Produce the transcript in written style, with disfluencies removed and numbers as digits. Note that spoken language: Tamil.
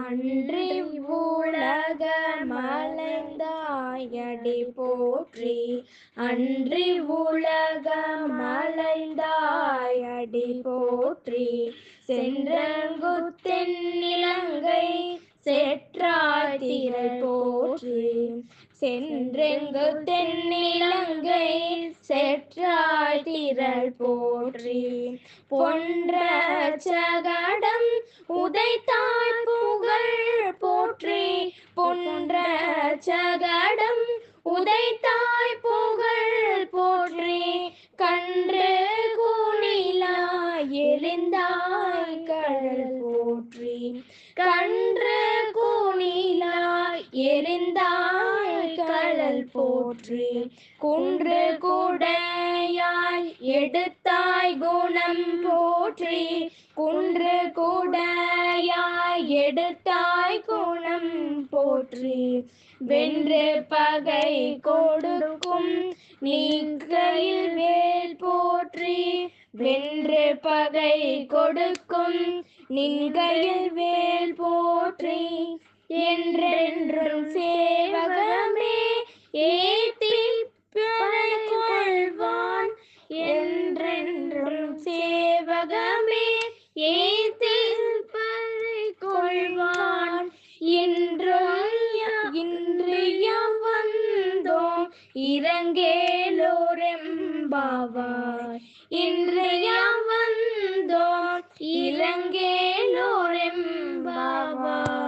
அன்றி உலக மலைந்தாயடி போற்றி. அன்றி உலக மலைந்தாயடி போற்றி. சென்றங்குத்தென் இலங்கை செற்றாய் திரள் போற்றி. சென்றெங்கு தென்னிலங்கை செற்றாய் திரள் போற்றி. பொன்ற சகடம் உதைத்தாய் புகழ் போற்றி. பொன்ற சகடம் உதைத்தாய் புகழ் போற்றி. கன்று கூனிலா எழுந்தாய் கழல் போற்றி. கன்று கூனிலா எரிந்தாய் கழல் போற்றி. குன்று கூடையாய் எடுத்தாய் குணம் போற்றி. குன்று கூடையாய் எடுத்தாய் குணம் போற்றி. வென்று பகை கொடுக்கும் நீக்கையில் வேல் போற்றி. வென்று பகை கொடுக்கும் நின்கையில் வேல் போற்றி. என்றென்றும் சேவகமே ஏத்தி பறை கொள்வான். என்றென்றும் சேவகமே ஏத்தி பறை கொள்வான். இன்று வந்தோம் இரங்கேலோரெம்பாவாய். இன்று வந்தோம் இரங்கேலோரெம்பாவாய்.